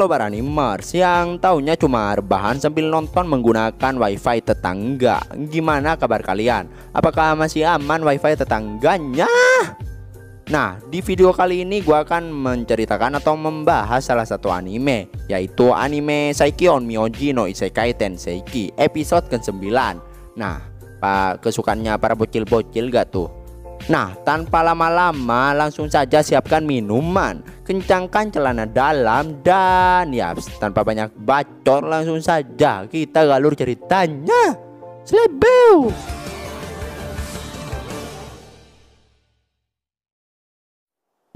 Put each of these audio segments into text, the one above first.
para animers yang taunya cuma rebahan sambil nonton menggunakan wifi tetangga. Gimana kabar kalian? Apakah masih aman wifi tetangganya? Nah, di video kali ini gue akan menceritakan atau membahas salah satu anime, yaitu anime Saikyou Myoji no Isekai Tenseiki episode ke-9. Nah, kesukaannya para bocil-bocil gak tuh? Nah, tanpa lama-lama langsung saja siapkan minuman, kencangkan celana dalam, dan ya tanpa banyak bacot langsung saja kita galur ceritanya. Slebeu.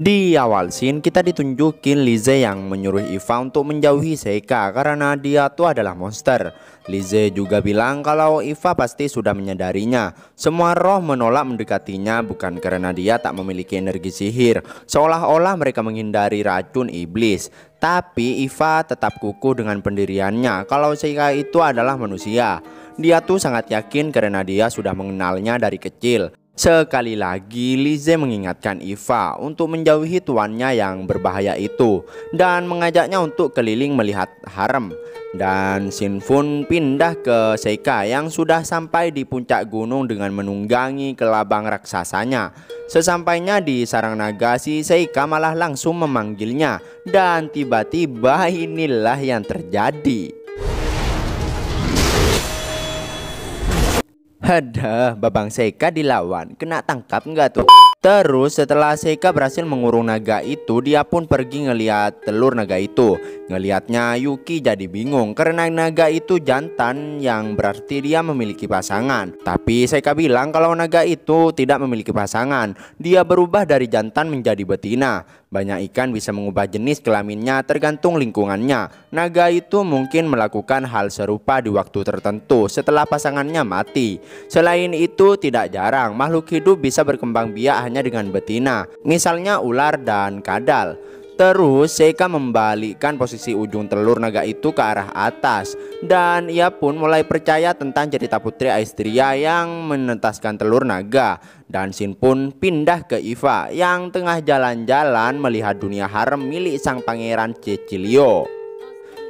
Di awal scene kita ditunjukin Lize yang menyuruh Iva untuk menjauhi Seika karena dia tuh adalah monster. Lize juga bilang kalau Iva pasti sudah menyadarinya. Semua roh menolak mendekatinya bukan karena dia tak memiliki energi sihir, seolah-olah mereka menghindari racun iblis. Tapi Iva tetap kukuh dengan pendiriannya kalau Seika itu adalah manusia. Dia tuh sangat yakin karena dia sudah mengenalnya dari kecil. Sekali lagi Lize mengingatkan Iva untuk menjauhi tuannya yang berbahaya itu dan mengajaknya untuk keliling melihat harem. Dan Shinfun pindah ke Seika yang sudah sampai di puncak gunung dengan menunggangi kelabang raksasanya. Sesampainya di sarang naga, si Seika malah langsung memanggilnya, dan tiba-tiba inilah yang terjadi. Ada Babang Seika dilawan, kena tangkap nggak tuh? Terus setelah Seika berhasil mengurung naga itu, dia pun pergi ngeliat telur naga itu. Ngeliatnya Yuki jadi bingung karena naga itu jantan, yang berarti dia memiliki pasangan. Tapi Seika bilang kalau naga itu tidak memiliki pasangan, dia berubah dari jantan menjadi betina. Banyak ikan bisa mengubah jenis kelaminnya tergantung lingkungannya. Naga itu mungkin melakukan hal serupa di waktu tertentu setelah pasangannya mati. Selain itu, tidak jarang makhluk hidup bisa berkembang biak hanya dengan betina, misalnya ular dan kadal. Terus Seika membalikkan posisi ujung telur naga itu ke arah atas, dan ia pun mulai percaya tentang cerita Putri Aistria yang menetaskan telur naga. Dan Shin pun pindah ke Iva yang tengah jalan-jalan melihat dunia harem milik sang pangeran Cecilio.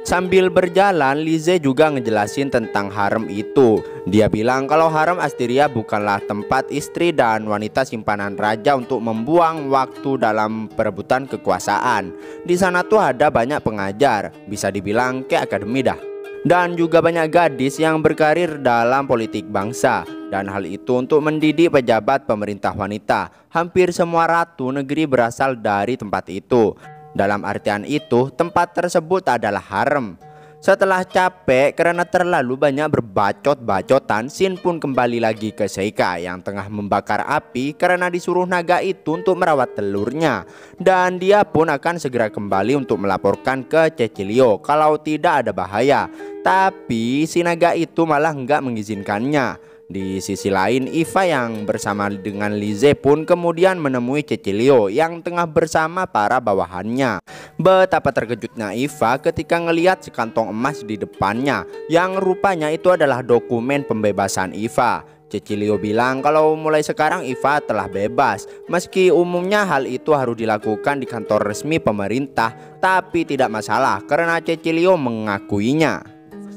Sambil berjalan, Lize juga ngejelasin tentang harem itu. Dia bilang kalau harem Asteria bukanlah tempat istri dan wanita simpanan raja untuk membuang waktu dalam perebutan kekuasaan. Di sana tuh ada banyak pengajar, bisa dibilang kayak akademi dah. Dan juga banyak gadis yang berkarir dalam politik bangsa. Dan hal itu untuk mendidik pejabat pemerintah wanita. Hampir semua ratu negeri berasal dari tempat itu. Dalam artian itu, tempat tersebut adalah harem. Setelah capek karena terlalu banyak berbacot-bacotan, Shin pun kembali lagi ke Seika yang tengah membakar api karena disuruh naga itu untuk merawat telurnya. Dan dia pun akan segera kembali untuk melaporkan ke Cecilio kalau tidak ada bahaya. Tapi si naga itu malah nggak mengizinkannya. Di sisi lain, Iva yang bersama dengan Lize pun kemudian menemui Cecilio yang tengah bersama para bawahannya. Betapa terkejutnya Iva ketika ngelihat sekantong emas di depannya, yang rupanya itu adalah dokumen pembebasan Iva. Cecilio bilang kalau mulai sekarang Iva telah bebas. Meski umumnya hal itu harus dilakukan di kantor resmi pemerintah, tapi tidak masalah karena Cecilio mengakuinya.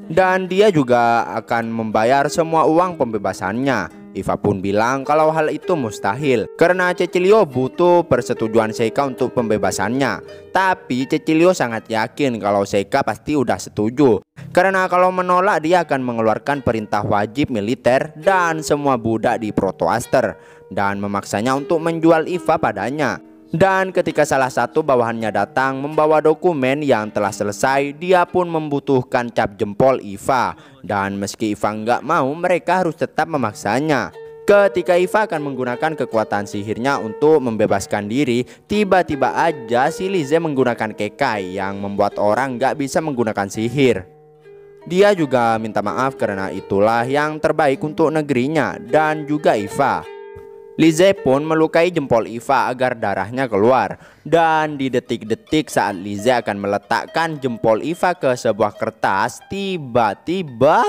Dan dia juga akan membayar semua uang pembebasannya. Iva pun bilang kalau hal itu mustahil karena Cecilio butuh persetujuan Seika untuk pembebasannya. Tapi Cecilio sangat yakin kalau Seika pasti udah setuju, karena kalau menolak dia akan mengeluarkan perintah wajib militer dan semua budak di Protoaster dan memaksanya untuk menjual Iva padanya. Dan ketika salah satu bawahannya datang membawa dokumen yang telah selesai, dia pun membutuhkan cap jempol Iva. Dan meski Iva nggak mau, mereka harus tetap memaksanya. Ketika Iva akan menggunakan kekuatan sihirnya untuk membebaskan diri, tiba-tiba aja si Lize menggunakan kekai yang membuat orang nggak bisa menggunakan sihir. Dia juga minta maaf karena itulah yang terbaik untuk negerinya dan juga Iva. Lize pun melukai jempol Iva agar darahnya keluar. Dan di detik-detik saat Lize akan meletakkan jempol Iva ke sebuah kertas, tiba-tiba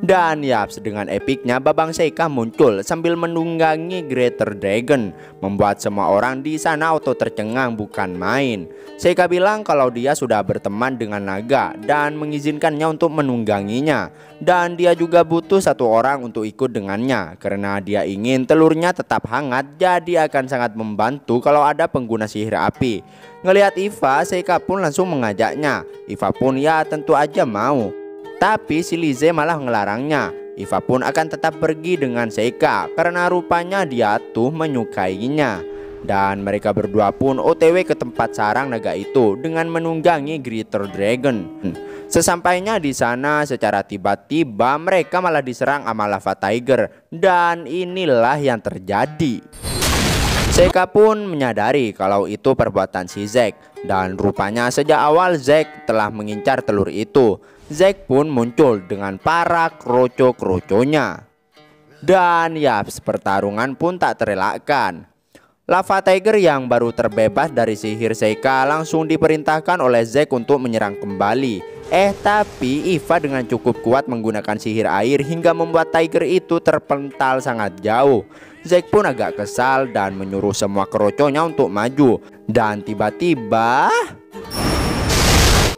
Dan yaps, dengan epiknya Babang Seika muncul sambil menunggangi Greater Dragon, membuat semua orang di sana auto tercengang bukan main. Seika bilang kalau dia sudah berteman dengan naga dan mengizinkannya untuk menungganginya. Dan dia juga butuh satu orang untuk ikut dengannya karena dia ingin telurnya tetap hangat, jadi akan sangat membantu kalau ada pengguna sihir api. Ngelihat Iva, Seika pun langsung mengajaknya. Iva pun ya tentu aja mau. Tapi si Lize malah ngelarangnya. Iva pun akan tetap pergi dengan Seika karena rupanya dia tuh menyukainya. Dan mereka berdua pun OTW ke tempat sarang naga itu dengan menunggangi Greater Dragon. Sesampainya di sana, secara tiba-tiba mereka malah diserang sama Lava Tiger. Dan inilah yang terjadi. Seika pun menyadari kalau itu perbuatan si Zack. Dan rupanya sejak awal Zack telah mengincar telur itu. Zack pun muncul dengan para kroco-kroconya. Dan yaps, pertarungan pun tak terelakkan. Lava Tiger yang baru terbebas dari sihir Seika langsung diperintahkan oleh Zack untuk menyerang kembali. Tapi Iva dengan cukup kuat menggunakan sihir air hingga membuat Tiger itu terpental sangat jauh. Zack pun agak kesal dan menyuruh semua kroconya untuk maju. Dan tiba-tiba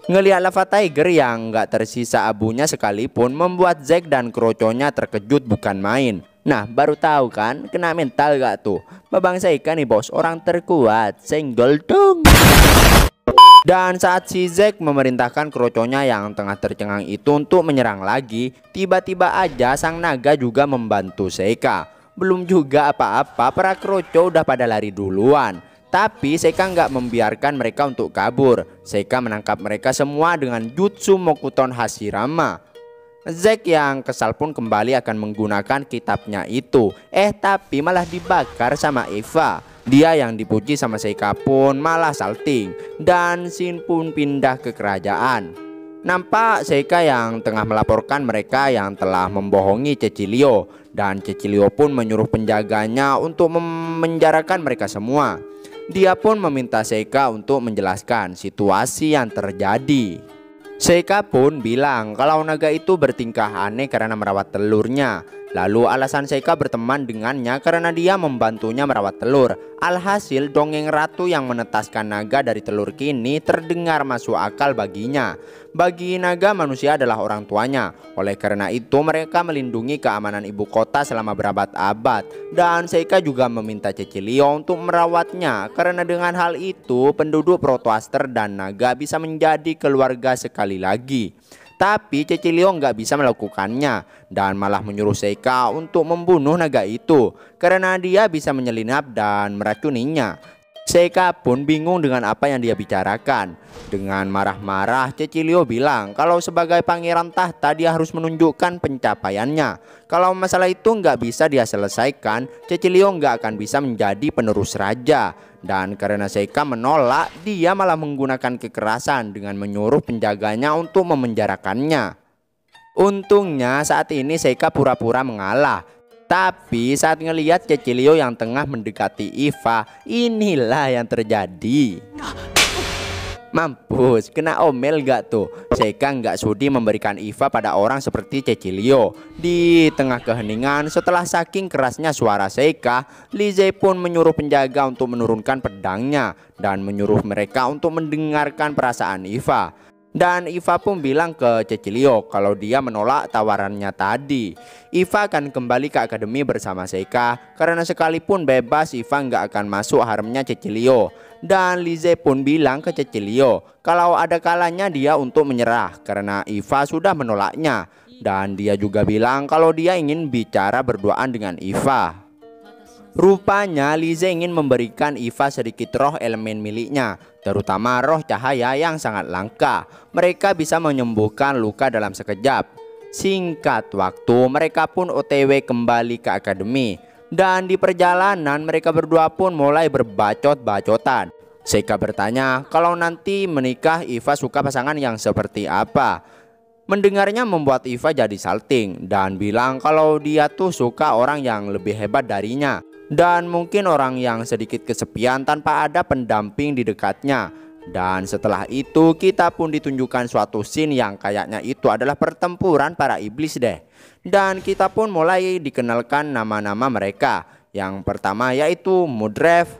ngelihat Lava Tiger yang gak tersisa abunya sekalipun membuat Zack dan kroconya terkejut bukan main. Nah, baru tahu kan, kena mental gak tuh? Babang Seika nih bos, orang terkuat, senggol dong. Dan saat si Zack memerintahkan kroconya yang tengah tercengang itu untuk menyerang lagi, tiba-tiba aja sang naga juga membantu Seika. Belum juga apa-apa, para kroco udah pada lari duluan. Tapi Seika nggak membiarkan mereka untuk kabur. Seika menangkap mereka semua dengan jutsu Mokuton Hashirama. Zack yang kesal pun kembali akan menggunakan kitabnya itu. Tapi malah dibakar sama Eva. Dia yang dipuji sama Seika pun malah salting. Dan Shin pun pindah ke kerajaan. Nampak Seika yang tengah melaporkan mereka yang telah membohongi Cecilio. Dan Cecilio pun menyuruh penjaganya untuk memenjarakan mereka semua. Dia pun meminta Seika untuk menjelaskan situasi yang terjadi. Seika pun bilang kalau naga itu bertingkah aneh karena merawat telurnya. Lalu alasan Seika berteman dengannya karena dia membantunya merawat telur. Alhasil dongeng ratu yang menetaskan naga dari telur kini terdengar masuk akal baginya. Bagi naga, manusia adalah orang tuanya. Oleh karena itu mereka melindungi keamanan ibu kota selama berabad-abad. Dan Seika juga meminta Cecilio untuk merawatnya. Karena dengan hal itu penduduk Protoaster dan naga bisa menjadi keluarga sekali lagi. Tapi Cecilio nggak bisa melakukannya dan malah menyuruh Seika untuk membunuh naga itu karena dia bisa menyelinap dan meracuninya. Seika pun bingung dengan apa yang dia bicarakan. Dengan marah-marah Cecilio bilang kalau sebagai pangeran tahta dia harus menunjukkan pencapaiannya. Kalau masalah itu nggak bisa dia selesaikan, Cecilio nggak akan bisa menjadi penerus raja. Dan karena Seika menolak, dia malah menggunakan kekerasan dengan menyuruh penjaganya untuk memenjarakannya. Untungnya saat ini Seika pura-pura mengalah. Tapi saat ngelihat Cecilio yang tengah mendekati Iva, inilah yang terjadi. Mampus, kena omel gak tuh? Seika nggak sudi memberikan Iva pada orang seperti Cecilio. Di tengah keheningan, setelah saking kerasnya suara Seika, Lize pun menyuruh penjaga untuk menurunkan pedangnya dan menyuruh mereka untuk mendengarkan perasaan Iva. Dan Iva pun bilang ke Cecilio kalau dia menolak tawarannya tadi. Iva akan kembali ke akademi bersama Seika karena sekalipun bebas Iva nggak akan masuk haremnya Cecilio. Dan Lize pun bilang ke Cecilio kalau ada kalanya dia untuk menyerah karena Iva sudah menolaknya. Dan dia juga bilang kalau dia ingin bicara berduaan dengan Iva. Rupanya Lize ingin memberikan Iva sedikit roh elemen miliknya, terutama roh cahaya yang sangat langka. Mereka bisa menyembuhkan luka dalam sekejap. Singkat waktu mereka pun OTW kembali ke akademi. Dan di perjalanan mereka berdua pun mulai berbacot-bacotan. Seika bertanya kalau nanti menikah Iva suka pasangan yang seperti apa. Mendengarnya membuat Iva jadi salting dan bilang kalau dia tuh suka orang yang lebih hebat darinya. Dan mungkin orang yang sedikit kesepian tanpa ada pendamping di dekatnya. Dan setelah itu kita pun ditunjukkan suatu scene yang kayaknya itu adalah pertempuran para iblis deh. Dan kita pun mulai dikenalkan nama-nama mereka. Yang pertama yaitu Mudrev,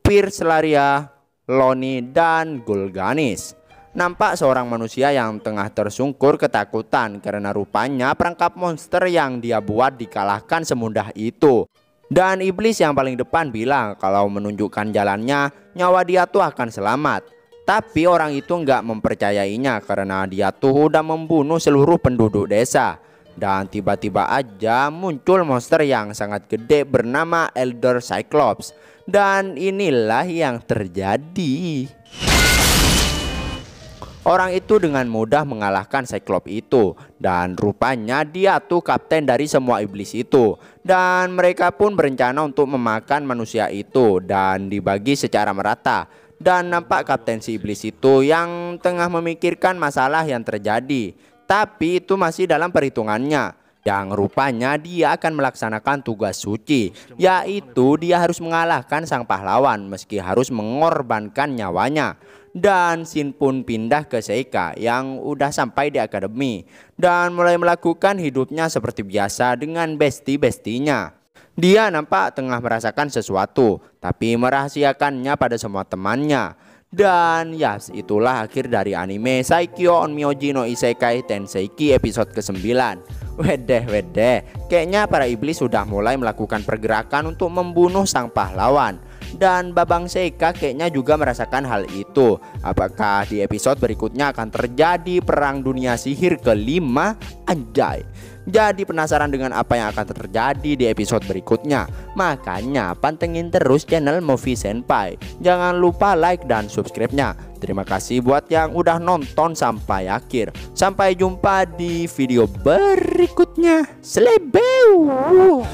Pirslaria, Loni, dan Gulganis. Nampak seorang manusia yang tengah tersungkur ketakutan karena rupanya perangkap monster yang dia buat dikalahkan semudah itu. Dan iblis yang paling depan bilang kalau menunjukkan jalannya nyawa dia tuh akan selamat. Tapi orang itu nggak mempercayainya karena dia tuh udah membunuh seluruh penduduk desa. Dan tiba-tiba aja muncul monster yang sangat gede bernama Elder Cyclops. Dan inilah yang terjadi. Orang itu dengan mudah mengalahkan Cyclops itu. Dan rupanya dia tuh kapten dari semua iblis itu. Dan mereka pun berencana untuk memakan manusia itu dan dibagi secara merata. Dan nampak kapten si iblis itu yang tengah memikirkan masalah yang terjadi. Tapi itu masih dalam perhitungannya. Yang rupanya dia akan melaksanakan tugas suci, yaitu dia harus mengalahkan sang pahlawan meski harus mengorbankan nyawanya. Dan Shin pun pindah ke Seika yang udah sampai di akademi dan mulai melakukan hidupnya seperti biasa dengan besti-bestinya. Dia nampak tengah merasakan sesuatu, tapi merahasiakannya pada semua temannya. Dan ya, itulah akhir dari anime Saikyo on Myoji no Isekai Tenseiki episode ke-9. Wedeh, kayaknya para iblis sudah mulai melakukan pergerakan untuk membunuh sang pahlawan. Dan Babang Seika kayaknya juga merasakan hal itu. Apakah di episode berikutnya akan terjadi perang dunia sihir kelima? Anjay. Jadi penasaran dengan apa yang akan terjadi di episode berikutnya? Makanya pantengin terus channel Movie Senpai. Jangan lupa like dan subscribe-nya. Terima kasih buat yang udah nonton sampai akhir. Sampai jumpa di video berikutnya. Selebeu.